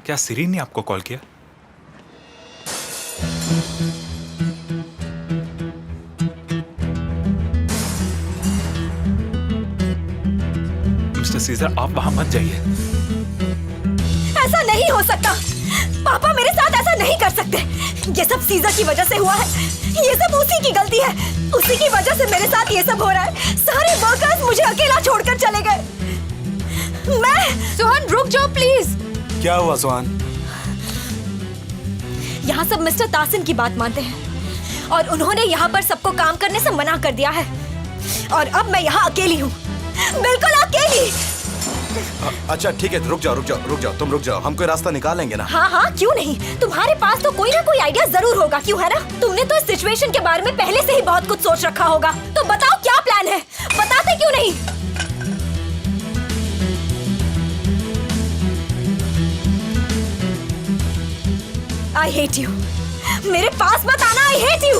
क्या सिरीन ने आपको कॉल किया? मिस्टर सीजर, आप वहां मत जाइए। ऐसा नहीं हो सकता। पापा मेरे साथ ऐसा नहीं कर सकते। ये सब सीजर की वजह से हुआ है। ये सब उसी की गलती है। उसी की वजह से मेरे साथ ये सब हो रहा है। सारे वर्कर्स मुझे अकेला छोड़कर चले गए। मैं सुहान रुक जाओ प्लीज। क्या हुआ सुहान? यहाँ सब मिस्टर तासिन की बात मानते हैं और उन्होंने यहाँ पर सबको काम करने से मना कर दिया है और अब मैं यहाँ अकेली हूँ, बिल्कुल अकेली। अच्छा ठीक है, रुक जाओ, तुम रुक जाओ, हम कोई रास्ता निकालेंगे ना। हाँ हाँ क्यों नहीं, तुम्हारे पास तो कोई ना कोई आइडिया जरूर होगा, क्यों है ना? तुमने तो इस सिचुएशन के बारे में पहले से ही बहुत कुछ सोच रखा होगा, तो बताओ क्या प्लान है, बताते क्यों नहीं? I hate you। मेरे पास मत आना, I hate you।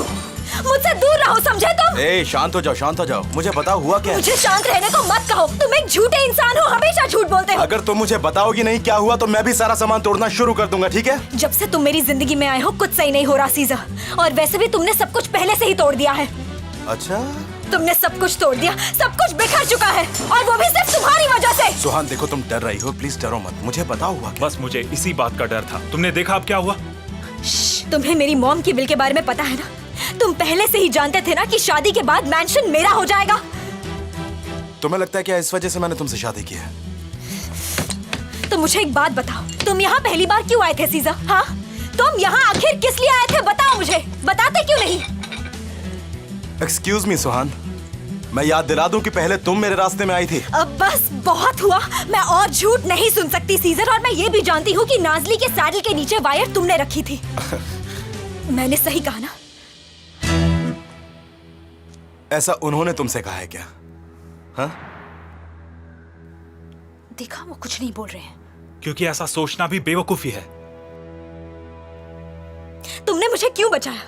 मुझसे दूर रहो, समझे तुम? ए, शांत हो जाओ, मुझे बताओ हुआ क्या? मुझे शांत रहने को मत कहो, तुम एक झूठे इंसान हो, हमेशा झूठ बोलते हो। अगर तुम मुझे बताओगी नहीं क्या हुआ तो मैं भी सारा सामान तोड़ना शुरू कर दूंगा, ठीक है? जब से तुम मेरी जिंदगी में आए हो कुछ सही नहीं हो रहा सीजर, और वैसे भी तुमने सब कुछ पहले से ही तोड़ दिया है। अच्छा, तुमने सब कुछ तोड़ दिया, सब कुछ बिखर चुका है और वो भी सिर्फ तुम्हारी वजह से। सुहान देखो, तुम डर रही हो, प्लीज डरो मत, मुझे बताओ हुआ क्या? बस मुझे इसी बात का डर था। तुमने देखा अब क्या हुआ? तुम्हें मेरी मॉम की विल के बारे में पता है ना? तुम पहले से ही जानते थे ना कि शादी के बाद मैंशन मेरा हो जाएगा। तुम्हें लगता है क्या इस वजह से मैंने तुमसे शादी की है? तो मुझे एक बात बताओ, तुम यहाँ पहली बार क्यों आए थे सीजर? हाँ, तुम यहाँ आखिर किस लिए आए थे, बताओ मुझे, बताते क्यों नहीं? एक्सक्यूज मी सुहान, मैं याद दिला दूं कि पहले तुम मेरे रास्ते में आई थी। अब बस बहुत हुआ, मैं और झूठ नहीं सुन सकती सीजर, और मैं ये भी जानती हूँ कि नाज़ली के सैडल के नीचे वायर तुमने रखी थी। मैंने सही कहा ना? ऐसा उन्होंने तुमसे कहा है क्या? हाँ? देखा, वो कुछ नहीं बोल रहे हैं। क्योंकि ऐसा सोचना भी बेवकूफी है। तुमने मुझे क्यों बचाया?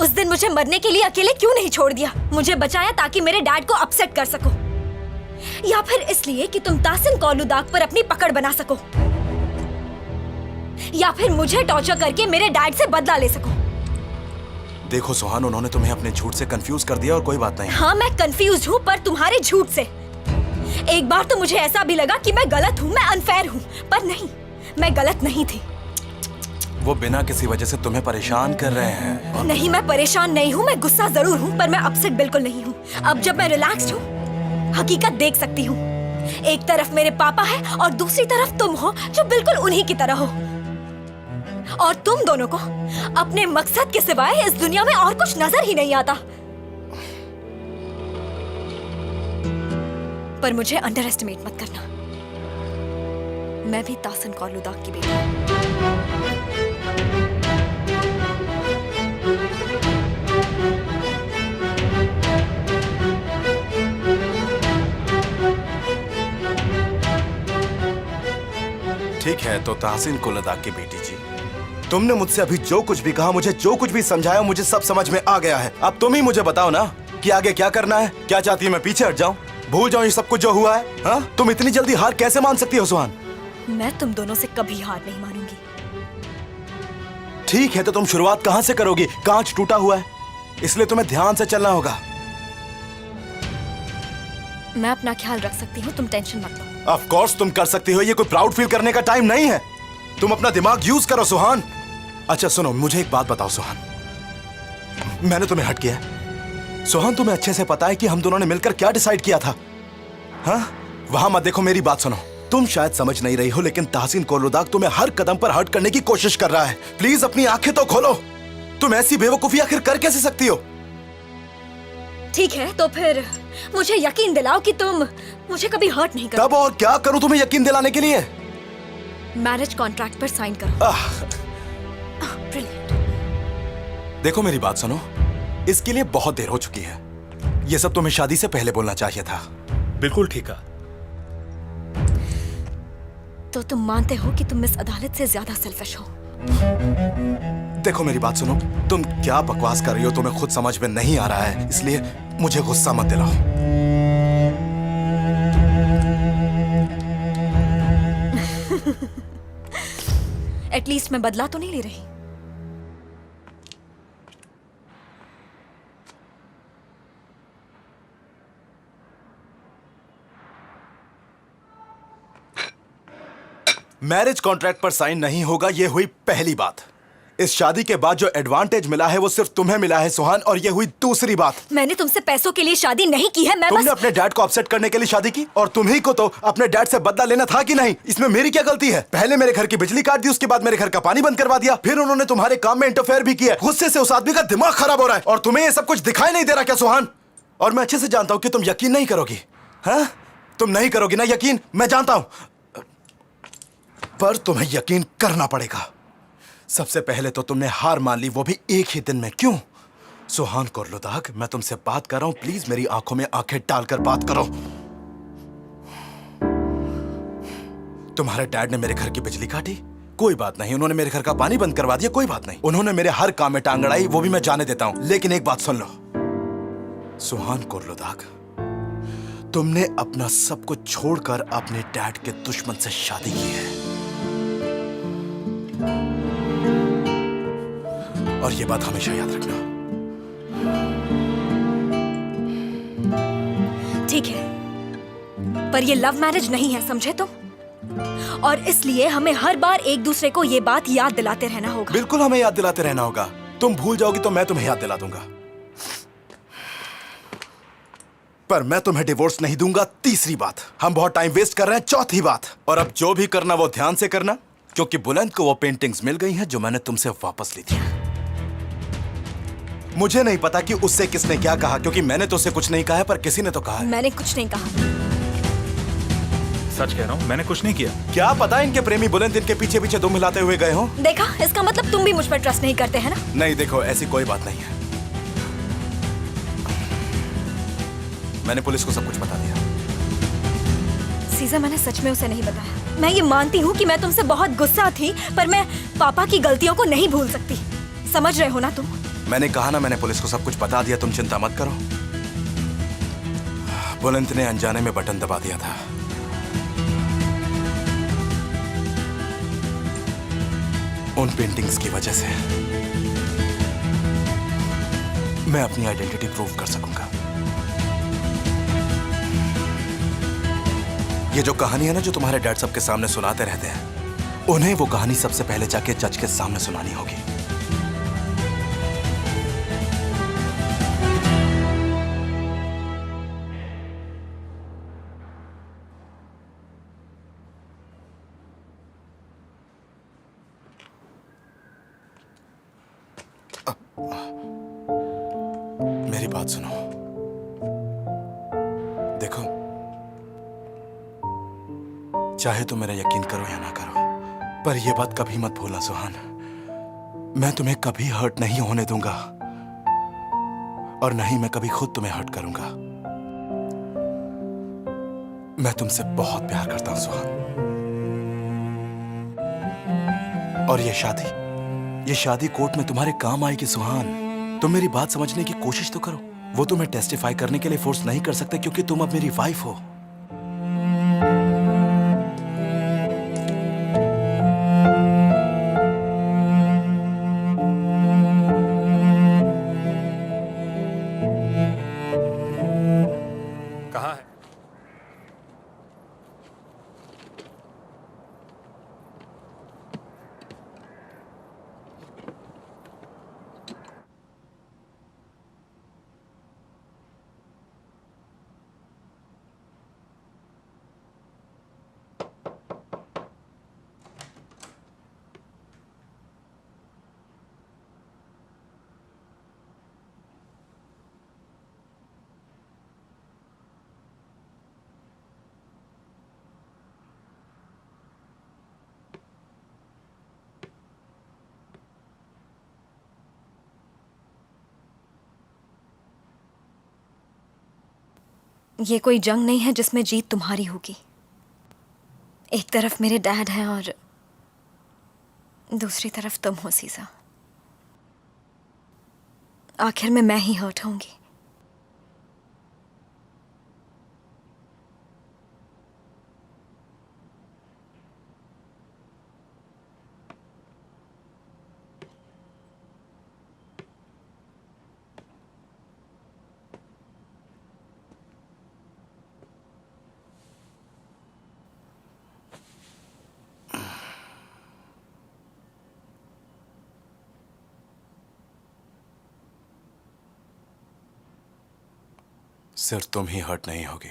उस दिन मुझे मरने के लिए अकेले क्यों नहीं छोड़ दिया? मुझे बचाया ताकि मेरे डैड को अपसेट कर सको, या फिर इसलिए कि तुम तासिन कौलुदाग पर अपनी पकड़ बना सको, या फिर मुझे टॉर्चर करके मेरे डैड से बदला ले सको? देखो सुहान, उन्होंने तुम्हें अपने झूठ से कंफ्यूज कर दिया और कोई बात नहीं। हाँ, मैं कंफ्यूज हूँ, पर तुम्हारे झूठ से। एक बार तो मुझे ऐसा भी लगा कि मैं गलत हूँ, मैं अनफेयर हूँ, पर नहीं, मैं गलत नहीं थी। वो बिना किसी वजह से तुम्हें परेशान कर रहे हैं। नहीं, मैं परेशान नहीं हूँ, मैं गुस्सा जरूर हूँ, पर मैं अपसेट बिल्कुल नहीं हूँ। अब जब मैं रिलैक्स्ड हूँ, हकीकत देख सकती हूँ। एक तरफ मेरे पापा है और दूसरी तरफ तुम हो, जो बिल्कुल उन्हीं की तरह हो। और तुम दोनों को अपने मकसद के सिवाय इस दुनिया में और कुछ नजर ही नहीं आता। पर मुझे अंडर एस्टिमेट मत करना, मैं भी तासिन कौलुदाग की बेटी हूँ। ठीक है, तो ताहसीन कौलुदाग की बेटी जी, तुमने मुझसे अभी जो कुछ भी कहा, मुझे जो कुछ भी समझाया, मुझे सब समझ में आ गया है। अब तुम ही मुझे बताओ ना कि आगे क्या करना है। क्या चाहती है मैं पीछे हट जाऊं, भूल जाऊं ये सब कुछ जो हुआ है? हाँ, तुम इतनी जल्दी हार कैसे मान सकती हो सुहान? मैं तुम दोनों से कभी हार नहीं मानूंगी। ठीक है, तो तुम शुरुआत कहां से करोगी? कांच टूटा हुआ है, इसलिए तुम्हें ध्यान से चलना होगा। मैं अपना ख्याल रख सकती हूँ, तुम टेंशन मत लो। ऑफ कोर्स तुम कर सकती हो, ये कोई प्राउड फील करने का टाइम नहीं है। तुम अपना दिमाग यूज करो सुहान। अच्छा सुनो, मुझे एक बात बताओ सुहान, मैंने तुम्हें हट किया है? सुहान, तुम्हें अच्छे से पता है कि हम दोनों ने मिलकर क्या डिसाइड किया था? हाँ, वहां मत देखो, मेरी बात सुनो। तुम शायद समझ नहीं रही हो, लेकिन ताहसीन कौलुदाग तुम्हें हर कदम पर हर्ट करने की कोशिश कर रहा है। प्लीज अपनी आंखें तो खोलो। तुम ऐसी बेवकूफी आखिर कर कैसे सकती हो? ठीक है, तो फिर मुझे यकीन दिलाओ कि तुम मुझे कभी हर्ट नहीं करोगे। तब और क्या करूं तुम्हें यकीन दिलाने के लिए? मैरिज कॉन्ट्रैक्ट पर साइन करो। ब्रिलियंट। देखो मेरी बात सुनो, इसके लिए बहुत देर हो चुकी है। ये सब तुम्हें शादी से पहले बोलना चाहिए था। बिल्कुल ठीक है। तो तुम मानते हो कि तुम इस अदालत से ज्यादा सेल्फिश हो? देखो मेरी बात सुनो, तुम क्या बकवास कर रही हो तुम्हें खुद समझ में नहीं आ रहा है, इसलिए मुझे गुस्सा मत दिलाओ। एटलीस्ट मैं बदला तो नहीं ले रही। मैरिज कॉन्ट्रैक्ट पर साइन नहीं होगा, ये हुई पहली बात। इस शादी के बाद जो एडवांटेज मिला है वो सिर्फ तुम्हें मिला है सुहान, और ये हुई दूसरी बात। मैंने तुमसे पैसों के लिए शादी नहीं की है। तुमने अपने डैड को अपसेट करने के लिए शादी की, और तुम्ही को तो अपने डैड से बदला लेना था कि नहीं? इसमें मेरी क्या गलती है? पहले मेरे घर की बिजली काट दी, उसके बाद मेरे घर का पानी बंद करवा दिया, फिर उन्होंने तुम्हारे काम में इंटरफेयर भी किया। गुस्से से उस आदमी का दिमाग खराब हो रहा है, और तुम्हें ये सब कुछ दिखाई नहीं दे रहा क्या सुहान? और मैं अच्छे से जानता हूं कि तुम यकीन नहीं करोगी। हाँ, तुम नहीं करोगी ना यकीन, मैं जानता हूं, पर तुम्हें यकीन करना पड़ेगा। सबसे पहले तो तुमने हार मान ली, वो भी एक ही दिन में। क्यों? सुहान कुर्लुदाग, मैं तुमसे बात कर रहा हूं, प्लीज मेरी आंखों में आंखें डालकर बात करो। तुम्हारे डैड ने मेरे घर की बिजली काटी, कोई बात नहीं। उन्होंने मेरे घर का पानी बंद करवा दिया, कोई बात नहीं। उन्होंने मेरे हर काम में टांग अड़ाई, वो भी मैं जाने देता हूं। लेकिन एक बात सुन लो सुहान कुर्लुदाग, तुमने अपना सब कुछ छोड़कर अपने डैड के दुश्मन से शादी की है, और ये बात हमेशा याद रखना। ठीक है, पर ये लव मैरिज नहीं है, समझे तुम? और इसलिए हमें हर बार एक दूसरे को ये बात याद दिलाते रहना होगा। बिल्कुल, हमें याद दिलाते रहना होगा। तुम भूल जाओगी तो मैं तुम्हें याद दिला दूंगा, पर मैं तुम्हें डिवोर्स नहीं दूंगा। तीसरी बात, हम बहुत टाइम वेस्ट कर रहे हैं। चौथी बात, और अब जो भी करना वो ध्यान से करना, क्योंकि बुलंद को वो पेंटिंग्स मिल गई हैं जो मैंने तुमसे वापस ली थी। मुझे नहीं पता कि उससे किसने क्या कहा, क्योंकि मैंने तो उसे कुछ नहीं कहा है, पर किसी ने तो कहा है। मैंने कुछ नहीं कहा। सच कह रहा हूँ, मैंने कुछ नहीं किया। क्या पता इनके प्रेमी बुलंद इनके पीछे पीछे दुम हिलाते हुए गए हो। देखा, इसका मतलब तुम भी मुझ पर ट्रस्ट नहीं करते हैं ना? नहीं, देखो ऐसी कोई बात नहीं है। मैंने पुलिस को सब कुछ बता दिया। सीजा, मैंने सच में उसे नहीं बताया। मैं ये मानती हूँ कि मैं तुमसे बहुत गुस्सा थी, पर मैं पापा की गलतियों को नहीं भूल सकती। समझ रहे हो ना तुम? मैंने कहा ना, मैंने पुलिस को सब कुछ बता दिया, तुम चिंता मत करो। बुलंद ने अनजाने में बटन दबा दिया था। उन पेंटिंग्स की वजह से मैं अपनी आइडेंटिटी प्रूव कर सकूंगा। ये जो कहानी है ना, जो तुम्हारे डैड सबके सामने सुनाते रहते हैं, उन्हें वो कहानी सबसे पहले जाके जज के सामने सुनानी होगी। मेरी बात सुनो, देखो, चाहे तो मेरा यकीन करो या ना करो, पर यह बात कभी मत भूलना सुहान, मैं तुम्हें कभी हर्ट नहीं होने दूंगा, और नहीं मैं कभी खुद तुम्हें हर्ट करूंगा। मैं तुमसे बहुत प्यार करता हूं सुहान, और ये शादी कोर्ट में तुम्हारे काम आएगी सुहान। तुम मेरी बात समझने की कोशिश तो करो। वो तुम्हें टेस्टिफाई करने के लिए फोर्स नहीं कर सकते, क्योंकि तुम अब मेरी वाइफ हो। कहाँ है? ये कोई जंग नहीं है जिसमें जीत तुम्हारी होगी। एक तरफ मेरे डैड हैं और दूसरी तरफ तुम हो सीजा। आखिर में मैं ही हर्ट होंगी। सिर्फ तुम ही हर्ट नहीं होगी।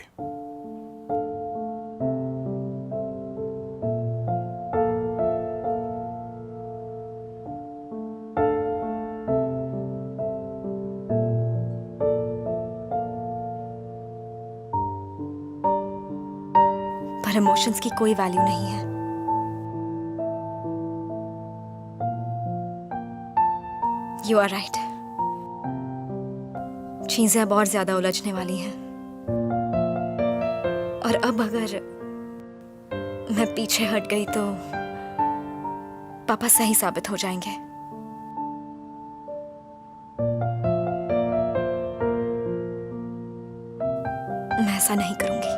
पर इमोशंस की कोई वैल्यू नहीं है। You are right. चीजें अब और ज्यादा उलझने वाली हैं। और अब अगर मैं पीछे हट गई तो पापा सही साबित हो जाएंगे। मैं ऐसा नहीं करूंगी।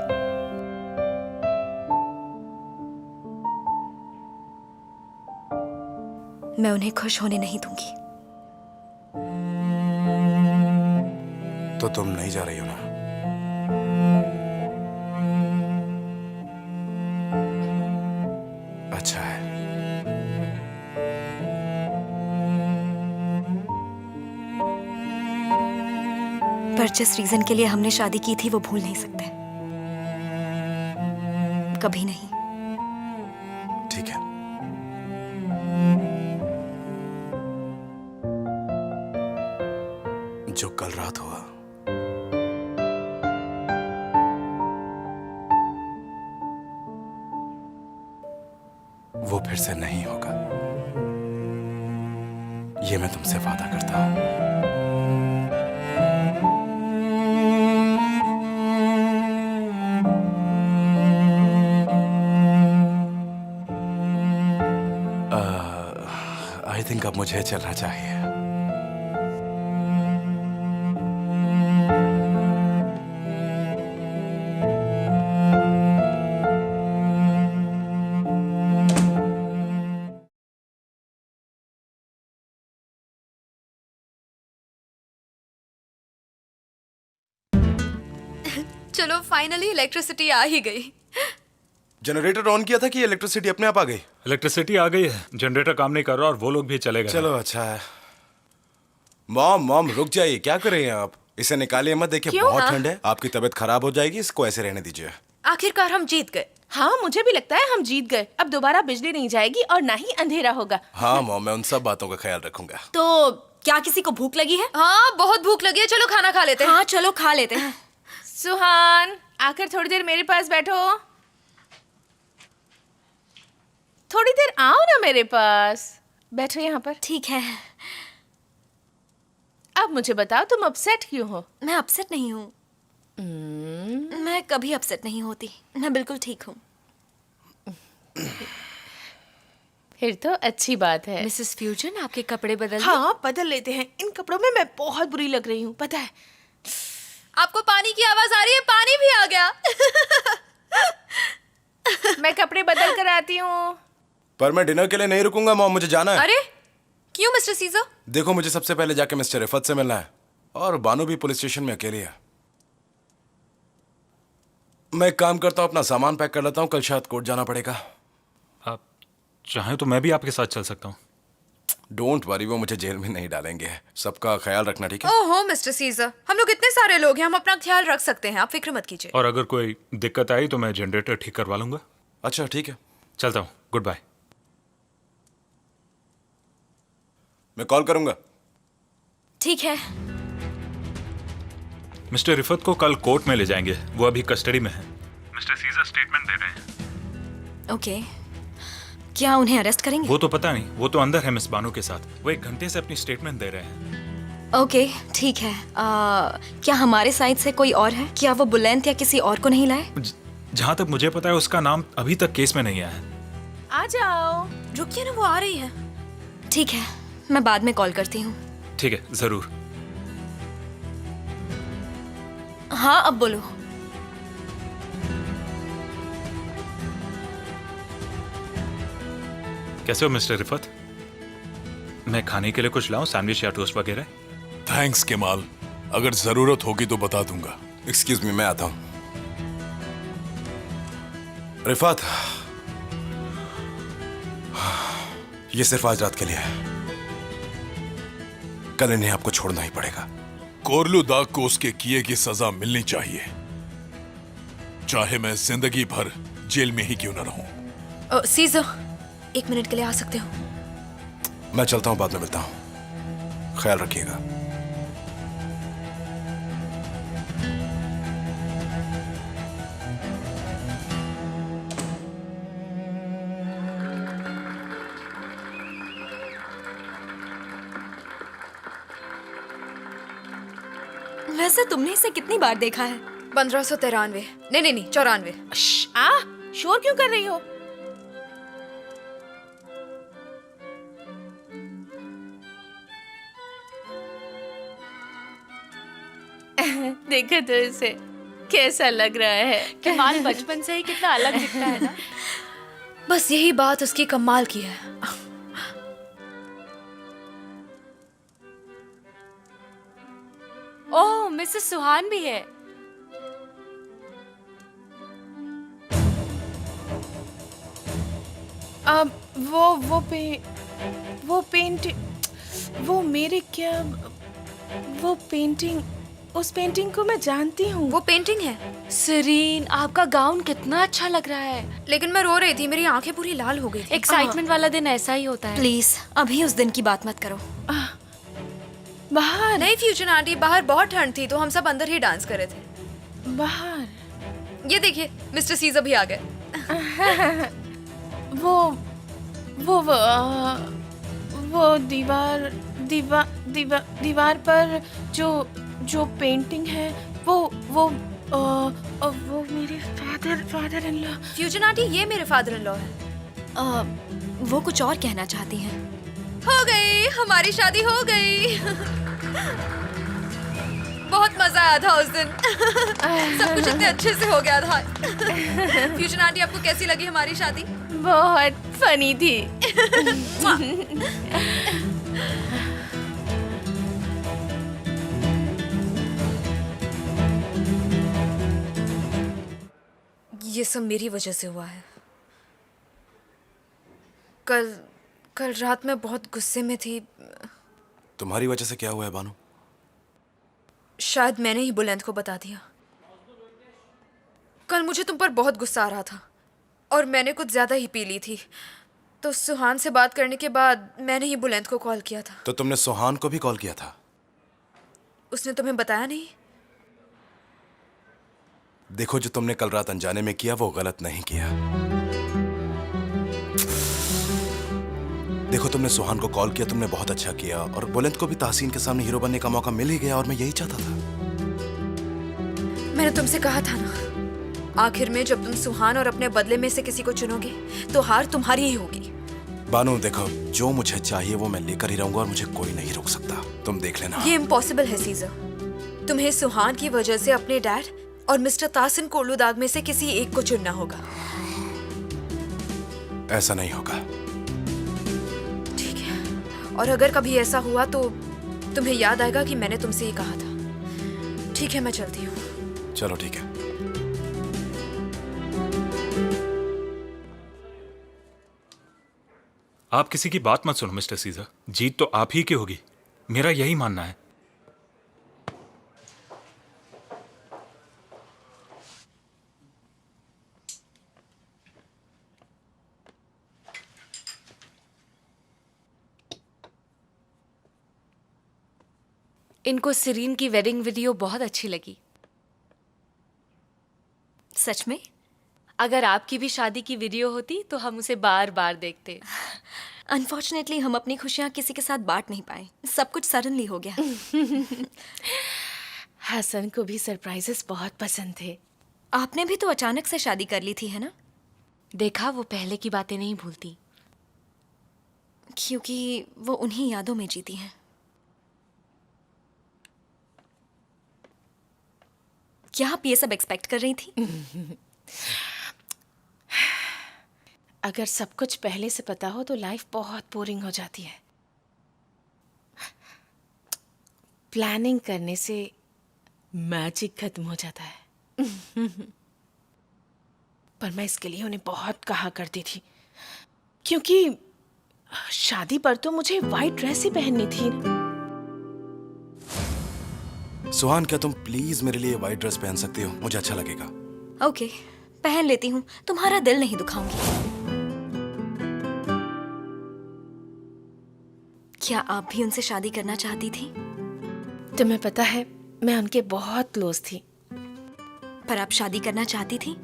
मैं उन्हें खुश होने नहीं दूंगी। तो तुम नहीं जा रही हो ना? अच्छा है। पर जिस रीजन के लिए हमने शादी की थी वो भूल नहीं सकते, कभी नहीं। ठीक है। जो कल रात हुआ वो फिर से नहीं होगा, ये मैं तुमसे वादा करता हूं। आई थिंक अब मुझे चलना चाहिए। चलो फाइनली इलेक्ट्रिसिटी आ ही गई। जनरेटर ऑन किया था कि इलेक्ट्रिसिटी अपने आप आ गई? इलेक्ट्रिसिटी आ गई है, जनरेटर काम नहीं कर रहा और वो लोग भी चले गए। चलो अच्छा है। मॉम मॉम रुक जाइए, क्या कर रही हैं आप? इसे निकालिए मत, देखिए क्यों? बहुत हाँ? ठंड है, आपकी तबीयत खराब हो जाएगी, इसको ऐसे रहने दीजिए। आखिरकार हम जीत गए। हाँ मुझे भी लगता है हम जीत गए। अब दोबारा बिजली नहीं जाएगी और ना ही अंधेरा होगा। हाँ मॉम, मैं उन सब बातों का ख्याल रखूंगा। तो क्या किसी को भूख लगी है? हाँ बहुत भूख लगी है, चलो खाना खा लेते हैं। हाँ चलो खा लेते हैं। सुहान आकर थोड़ी देर मेरे पास बैठो। थोड़ी देर आओ ना मेरे पास, बैठो यहाँ पर। ठीक है। अब मुझे बताओ तुम अपसेट क्यों हो? मैं अपसेट नहीं हूँ। मैं कभी अपसेट नहीं होती, मैं बिल्कुल ठीक हूँ। फिर तो अच्छी बात है। मिसेस फ्यूजन आपके कपड़े बदल दिए? हाँ बदल लेते हैं। इन कपड़ों में मैं बहुत बुरी लग रही हूँ, पता है। आपको पानी की आवाज आ रही है? पानी भी आ गया। मैं कपड़े बदल कर आती हूँ। पर मैं डिनर के लिए नहीं रुकूंगा मॉम, मुझे जाना है। अरे क्यों मिस्टर सीजर? देखो मुझे सबसे पहले जाके मिस्टर रिफत से मिलना है, और बानू भी पुलिस स्टेशन में अकेली है। मैं एक काम करता हूँ, अपना सामान पैक कर लेता हूँ, कल शायद कोर्ट जाना पड़ेगा। आप चाहें तो मैं भी आपके साथ चल सकता हूँ। डोंट वरी, वो मुझे जेल में नहीं डालेंगे। सबका ख्याल रखना, ठीक है? ओहो मिस्टर सीजर, हम लोग इतने सारे लोग हैं, हम अपना ख्याल रख सकते हैं, आप फिक्र मत कीजिए। और अगर कोई दिक्कत आई तो मैं जनरेटर ठीक करवा लूंगा। अच्छा ठीक है, चलता हूँ, गुड बाय। मैं कॉल करूंगा। ठीक है। मिस्टर रिफत को कल कोर्ट में ले जाएंगे, वो अभी कस्टडी में है। मिस्टर सीजर स्टेटमेंट दे रहे हैं। ओके, क्या उन्हें अरेस्ट करेंगे? वो तो पता नहीं, वो तो अंदर है मिस बानो के साथ, वो 1 घंटे से अपनी स्टेटमेंट दे रहे हैं। ओके ठीक है। क्या हमारे साइड से कोई और है? क्या वो बुलंद या किसी और को नहीं लाए? जहां तक मुझे पता है उसका नाम अभी तक केस में नहीं आया है। आ जाओ। रुकिए ना, वो आ रही है। ठीक है, मैं बाद में कॉल करती हूँ। ठीक है, जरूर। हाँ अब बोलो। कैसे हो मिस्टर रिफत? मैं खाने के लिए कुछ लाऊं, सैंडविच या टोस्ट वगैरह? थैंक्स केमाल, अगर जरूरत होगी तो बता दूंगा। एक्सक्यूज मी, मैं आता हूं। रिफत, ये सिर्फ आज रात के लिए है, कल इन्हें आपको छोड़ना ही पड़ेगा। कोरलू दाग को उसके किए की सजा मिलनी चाहिए, चाहे मैं जिंदगी भर जेल में ही क्यों न रहूं। सीजर, 1 मिनट के लिए आ सकते हो? मैं चलता हूं, बाद में मिलता हूं। ख्याल रखिएगा। वैसे तुमने इसे कितनी बार देखा है? 1593। नहीं, 94। शोर क्यों कर रही हो? देखो तो इसे कैसा लग रहा है। कमाल बचपन से ही कितना अलग दिखता है ना। बस यही बात उसकी कमाल की है। ओह, मिसेस सुहान भी है। अब वो पेंटिंग, वो मेरे क्या, वो पेंटिंग, उस पेंटिंग को मैं जानती हूँ। वो पेंटिंग है। सरीन, आपका गाउन कितना अच्छा लग रहा है। लेकिन मैं रो रही थी, मेरी आंखें पूरी लाल हो गई थी। एक्साइटमेंट वाला दिन ऐसा ही होता है। प्लीज अभी उस दिन की बात मत करो। बाहर नहीं फ्यूजन आंटी, बाहर बहुत ठंड थी तो हम सब अंदर ही डांस कर रहे थे। बाहर ये देखिए, मिस्टर सीजर भी आ गए। वो दीवार पर जो पेंटिंग है, वो मेरे father in law. Fusion aunty, ये मेरे फादर इन लॉ है। वो कुछ और कहना चाहती हैं। हो गई, हमारी शादी हो गई। बहुत मजा आया था उस दिन। सब कुछ इतने अच्छे से हो गया था। फ्यूजन आंटी, आपको कैसी लगी हमारी शादी? बहुत फनी थी। ये सब मेरी वजह से हुआ है। कल रात मैं बहुत गुस्से में थी। तुम्हारी वजह से क्या हुआ है बानू? शायद मैंने ही बुलंद को बता दिया। कल मुझे तुम पर बहुत गुस्सा आ रहा था और मैंने कुछ ज्यादा ही पी ली थी। तो सुहान से बात करने के बाद मैंने ही बुलंद को कॉल किया था। तो तुमने सुहान को भी कॉल किया था? उसने तुम्हें बताया नहीं? देखो, जो तुमने कल रात अनजाने में किया वो गलत नहीं किया। देखो, तुमने सुहान को कॉल किया, तुमने बहुत अच्छा किया, और बुलंद को भी ताहसीन के सामने हीरो बनने का मौका मिल ही गया, और मैं यही चाहता था। मैंने तुमसे कहा था ना, आखिर में जब तुम सुहान और अपने बदले में से किसी को चुनोगे तो हार तुम्हारी ही होगी। बानू देखो, जो मुझे चाहिए वो मैं लेकर ही रहूंगा और मुझे कोई नहीं रोक सकता। तुम देख लेना। ये इम्पॉसिबल है सीजर। तुम्हें सुहान की वजह से अपने डैड और मिस्टर तासिन कोरलू दाग में से किसी एक को चुनना होगा। ऐसा नहीं होगा। ठीक है, और अगर कभी ऐसा हुआ तो तुम्हें याद आएगा कि मैंने तुमसे ये कहा था। ठीक है, मैं चलती हूँ। चलो ठीक है। आप किसी की बात मत सुनो मिस्टर सीजर। जीत तो आप ही की होगी, मेरा यही मानना है। इनको सरीन की वेडिंग वीडियो बहुत अच्छी लगी। सच में? अगर आपकी भी शादी की वीडियो होती तो हम उसे बार बार देखते। अनफॉर्चुनेटली हम अपनी खुशियाँ किसी के साथ बांट नहीं पाए। सब कुछ सडनली हो गया। हसन को भी सरप्राइजेस बहुत पसंद थे। आपने भी तो अचानक से शादी कर ली थी, है ना? देखा, वो पहले की बातें नहीं भूलती। क्योंकि वो उन्हीं यादों में जीती हैं। क्या आप ये सब एक्सपेक्ट कर रही थी? अगर सब कुछ पहले से पता हो तो लाइफ बहुत बोरिंग हो जाती है। प्लानिंग करने से मैजिक खत्म हो जाता है। पर मैं इसके लिए उन्हें बहुत कहा करती थी, क्योंकि शादी पर तो मुझे वाइट ड्रेस ही पहननी थी। सुहान, क्या तुम प्लीज मेरे लिए व्हाइट ड्रेस पहन सकती हो? मुझे अच्छा लगेगा। ओके, पहन लेती हूँ। तुम्हारा दिल नहीं दुखाऊंगी। क्या आप भी उनसे शादी करना चाहती थी? तुम्हें पता है, मैं उनके बहुत क्लोज थी। पर आप शादी करना चाहती थी?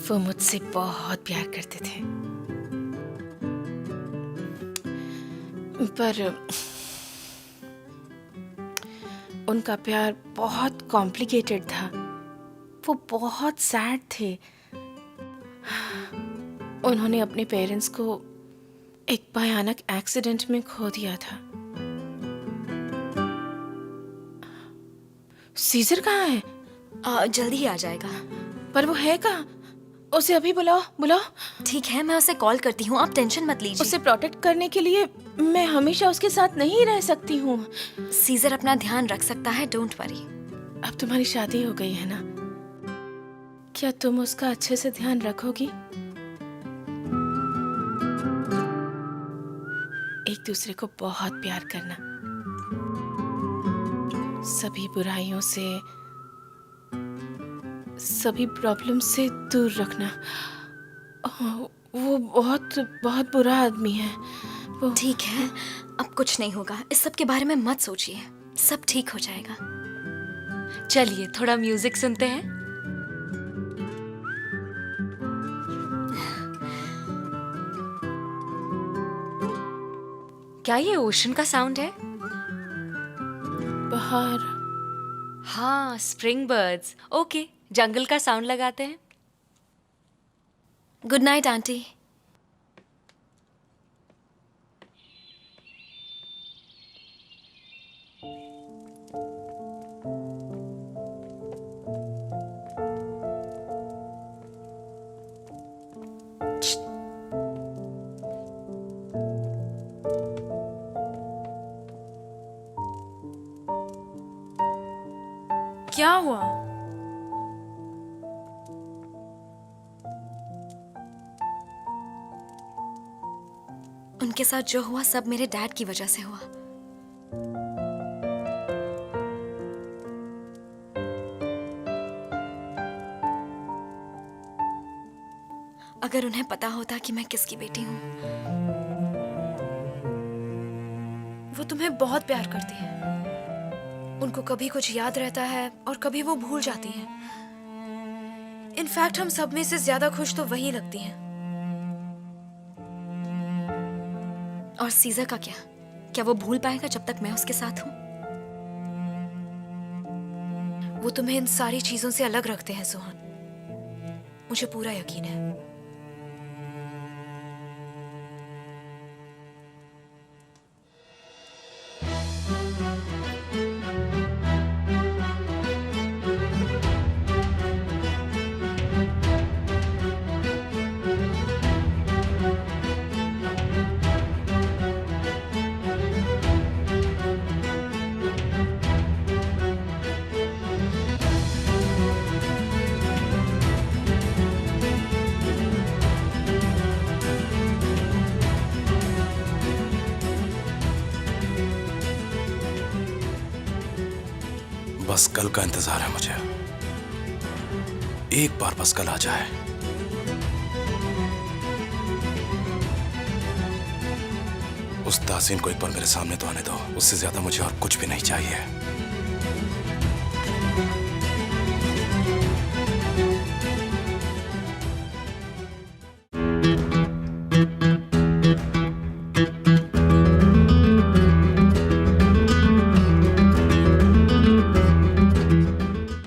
वो मुझसे बहुत प्यार करते थे, पर उनका प्यार बहुत कॉम्प्लिकेटेड था। वो बहुत सैड थे। उन्होंने अपने पेरेंट्स को एक भयानक एक्सीडेंट में खो दिया था। सीजर कहाँ है? जल्दी ही आ जाएगा। पर वो है कहाँ? उसे अभी बुलाओ, बुलाओ। ठीक है, मैं उसे कॉल करती हूँ, आप टेंशन मत लीजिए। उसे प्रोटेक्ट करने के लिए मैं हमेशा उसके साथ नहीं रह सकती हूँ। सीजर अपना ध्यान रख सकता है, डोंट वरी। अब तुम्हारी शादी हो गई है ना, क्या तुम उसका अच्छे से ध्यान रखोगी? एक दूसरे को बहुत प्यार करना, सभी बुराइयों से, सभी प्रॉब्लम से दूर रखना। वो बहुत बहुत बुरा आदमी है। वो ठीक है, अब कुछ नहीं होगा। इस सब के बारे में मत सोचिए, सब ठीक हो जाएगा। चलिए थोड़ा म्यूजिक सुनते हैं। क्या ये ओशन का साउंड है? बाहर। हाँ, स्प्रिंग बर्ड्स। ओके, जंगल का साउंड लगाते हैं। Good night aunty. क्या हुआ? उनके साथ जो हुआ सब मेरे डैड की वजह से हुआ। अगर उन्हें पता होता कि मैं किसकी बेटी हूँ। वो तुम्हें बहुत प्यार करती है। उनको कभी कुछ याद रहता है और कभी वो भूल जाती हैं। इनफैक्ट हम सब में से ज्यादा खुश तो वही लगती हैं। और सीजर का क्या? क्या वो भूल पाएगा जब तक मैं उसके साथ हूँ? वो तुम्हें इन सारी चीजों से अलग रखते हैं सुहान, मुझे पूरा यकीन है। बस कल का इंतजार है मुझे। एक बार बस कल आ जाए। उस तासीन को एक बार मेरे सामने तो आने दो। उससे ज्यादा मुझे और कुछ भी नहीं चाहिए।